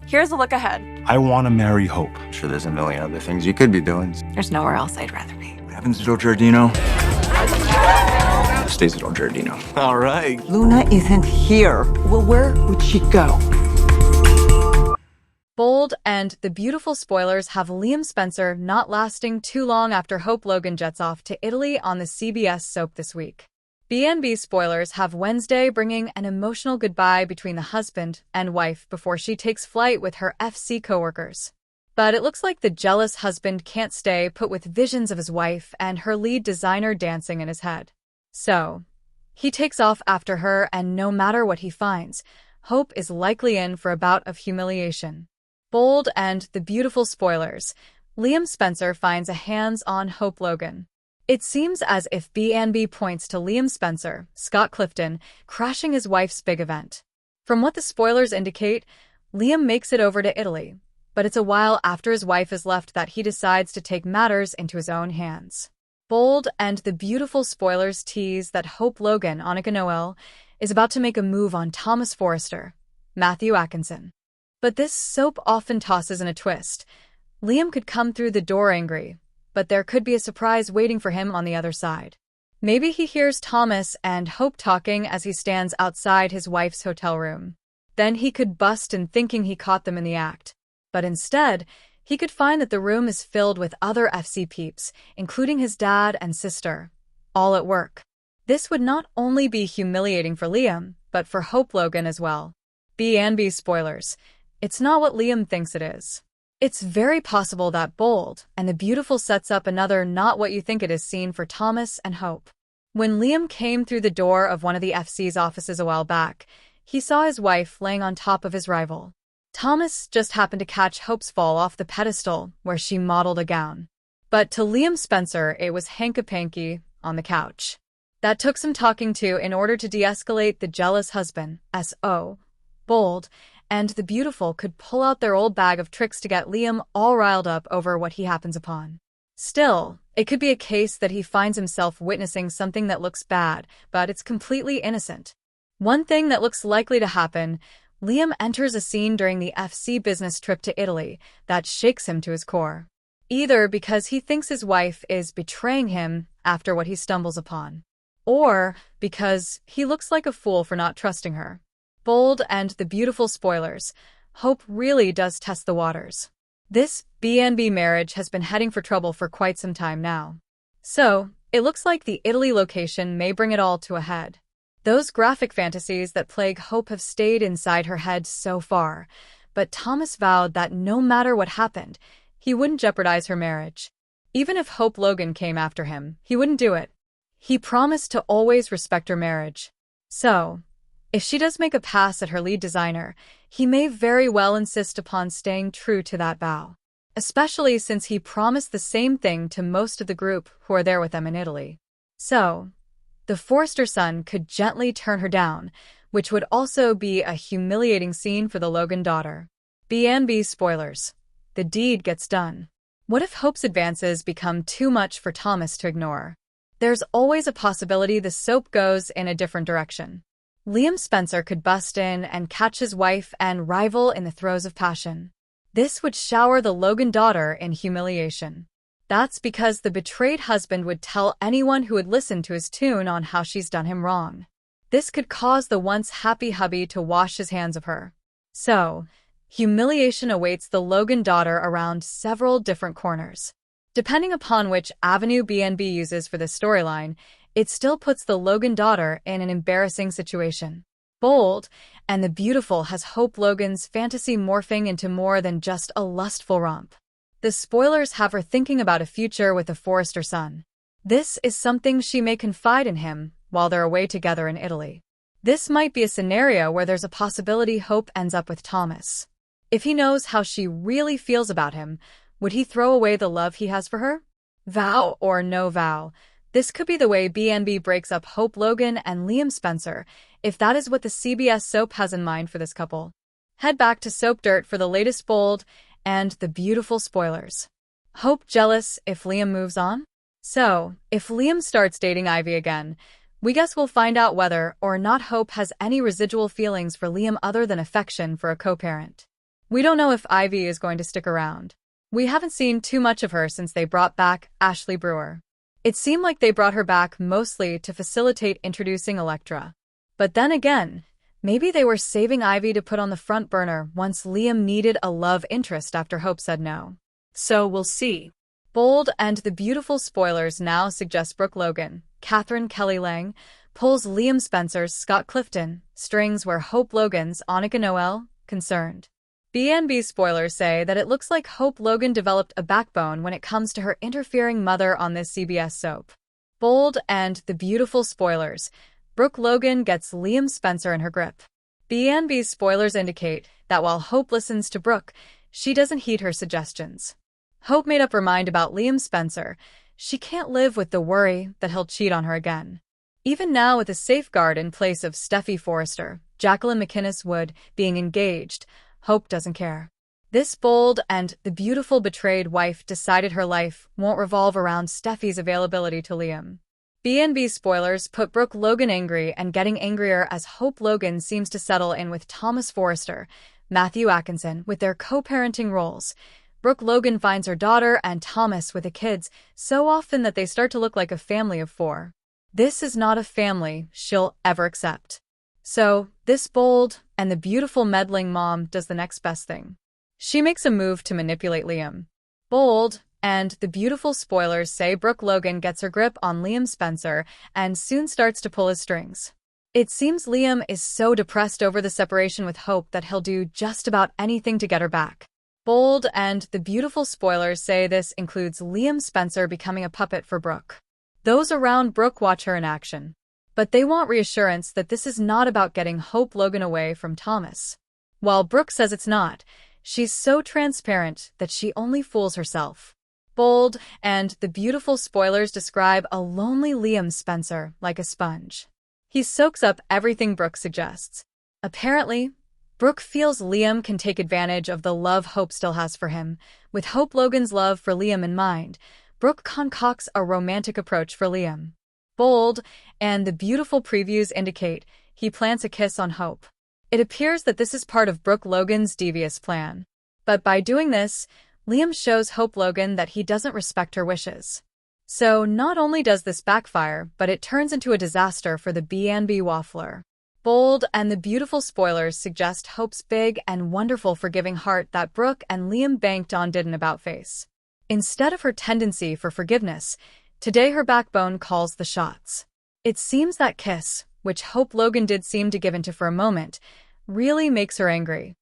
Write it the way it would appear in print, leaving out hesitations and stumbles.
Here's a look ahead. I want to marry Hope. I'm sure there's a million other things you could be doing. There's nowhere else I'd rather be. What happens to Joe Giardino? Stays at old Giardino. All right. Luna isn't here. Well, where would she go? Bold and the beautiful spoilers have Liam Spencer not lasting too long after Hope Logan jets off to Italy on the CBS soap this week. B&B spoilers have Wednesday bringing an emotional goodbye between the husband and wife before she takes flight with her FC coworkers. But it looks like the jealous husband can't stay put with visions of his wife and her lead designer dancing in his head. So, he takes off after her, and no matter what he finds, Hope is likely in for a bout of humiliation. Bold and the beautiful spoilers, Liam Spencer finds a hands-on Hope Logan. It seems as if B&B points to Liam Spencer, Scott Clifton, crashing his wife's big event. From what the spoilers indicate, Liam makes it over to Italy, but it's a while after his wife has left that he decides to take matters into his own hands. Bold and the beautiful spoilers tease that Hope Logan, Annika Noel, is about to make a move on Thomas Forrester, Matthew Atkinson. But this soap often tosses in a twist. Liam could come through the door angry, but there could be a surprise waiting for him on the other side. Maybe he hears Thomas and Hope talking as he stands outside his wife's hotel room. Then he could bust in thinking he caught them in the act. But instead, he could find that the room is filled with other FC peeps, including his dad and sister, all at work. This would not only be humiliating for Liam, but for Hope Logan as well. B&B spoilers. It's not what Liam thinks it is. It's very possible that Bold and the Beautiful sets up another not what you think it is scene for Thomas and Hope. When Liam came through the door of one of the FC's offices a while back, he saw his wife laying on top of his rival. Thomas just happened to catch Hope's fall off the pedestal where she modeled a gown. But to Liam Spencer, it was hanky-panky on the couch. That took some talking to in order to de-escalate the jealous husband, S.O. Bold and the Beautiful could pull out their old bag of tricks to get Liam all riled up over what he happens upon. Still, it could be a case that he finds himself witnessing something that looks bad, but it's completely innocent. One thing that looks likely to happen, Liam enters a scene during the FC business trip to Italy that shakes him to his core. Either because he thinks his wife is betraying him after what he stumbles upon, or because he looks like a fool for not trusting her. Bold and the Beautiful spoilers. Hope really does test the waters. This B&B marriage has been heading for trouble for quite some time now. So, it looks like the Italy location may bring it all to a head. Those graphic fantasies that plague Hope have stayed inside her head so far, but Thomas vowed that no matter what happened, he wouldn't jeopardize her marriage. Even if Hope Logan came after him, he wouldn't do it. He promised to always respect her marriage. So, if she does make a pass at her lead designer, he may very well insist upon staying true to that vow, especially since he promised the same thing to most of the group who are there with them in Italy. So, the Forrester son could gently turn her down, which would also be a humiliating scene for the Logan daughter. B&B spoilers. The deed gets done. What if Hope's advances become too much for Thomas to ignore? There's always a possibility the soap goes in a different direction. Liam Spencer could bust in and catch his wife and rival in the throes of passion. This would shower the Logan daughter in humiliation. That's because the betrayed husband would tell anyone who would listen to his tune on how she's done him wrong. This could cause the once happy hubby to wash his hands of her. So, humiliation awaits the Logan daughter around several different corners. Depending upon which avenue B&B uses for this storyline, it still puts the Logan daughter in an embarrassing situation. Bold and the Beautiful has Hope Logan's fantasy morphing into more than just a lustful romp. The spoilers have her thinking about a future with the Forrester son. This is something she may confide in him while they're away together in Italy. This might be a scenario where there's a possibility Hope ends up with Thomas. If he knows how she really feels about him, would he throw away the love he has for her? Vow or no vow, this could be the way B&B breaks up Hope Logan and Liam Spencer, if that is what the CBS soap has in mind for this couple. Head back to Soap Dirt for the latest Bold and the Beautiful spoilers. Hope jealous if Liam moves on? So, if Liam starts dating Ivy again, we guess we'll find out whether or not Hope has any residual feelings for Liam other than affection for a co-parent. We don't know if Ivy is going to stick around. We haven't seen too much of her since they brought back Ashley Brewer. It seemed like they brought her back mostly to facilitate introducing Elektra. But then again, maybe they were saving Ivy to put on the front burner once Liam needed a love interest after Hope said no. So we'll see. Bold and the beautiful spoilers now suggest Brooke Logan, Catherine Kelly Lang, pulls Liam Spencer's Scott Clifton, strings where Hope Logan's Annika Noel, concerned. B&B spoilers say that it looks like Hope Logan developed a backbone when it comes to her interfering mother on this CBS soap. Bold and the beautiful spoilers, Brooke Logan gets Liam Spencer in her grip. B&B spoilers indicate that while Hope listens to Brooke, she doesn't heed her suggestions. Hope made up her mind about Liam Spencer. She can't live with the worry that he'll cheat on her again. Even now, with a safeguard in place of Steffi Forrester, Jacqueline McInnes Wood, being engaged, Hope doesn't care. This bold and the beautiful betrayed wife decided her life won't revolve around Steffi's availability to Liam. B&B spoilers put Brooke Logan angry and getting angrier as Hope Logan seems to settle in with Thomas Forrester, Matthew Atkinson, with their co-parenting roles. Brooke Logan finds her daughter and Thomas with the kids so often that they start to look like a family of four. This is not a family she'll ever accept. So, this bold and the beautiful meddling mom does the next best thing. She makes a move to manipulate Liam. Bold and the beautiful spoilers say Brooke Logan gets her grip on Liam Spencer and soon starts to pull his strings. It seems Liam is so depressed over the separation with Hope that he'll do just about anything to get her back. Bold and the beautiful spoilers say this includes Liam Spencer becoming a puppet for Brooke. Those around Brooke watch her in action. But they want reassurance that this is not about getting Hope Logan away from Thomas. While Brooke says it's not, she's so transparent that she only fools herself. Bold and the beautiful spoilers describe a lonely Liam Spencer like a sponge. He soaks up everything Brooke suggests. Apparently, Brooke feels Liam can take advantage of the love Hope still has for him. With Hope Logan's love for Liam in mind, Brooke concocts a romantic approach for Liam. Bold and the beautiful previews indicate he plants a kiss on Hope. It appears that this is part of Brooke Logan's devious plan. But by doing this, Liam shows Hope Logan that he doesn't respect her wishes. So not only does this backfire, but it turns into a disaster for the B&B waffler. Bold and the beautiful spoilers suggest Hope's big and wonderful forgiving heart that Brooke and Liam banked on didn't about-face. Instead of her tendency for forgiveness, today her backbone calls the shots. It seems that kiss, which Hope Logan did seem to give into for a moment, really makes her angry.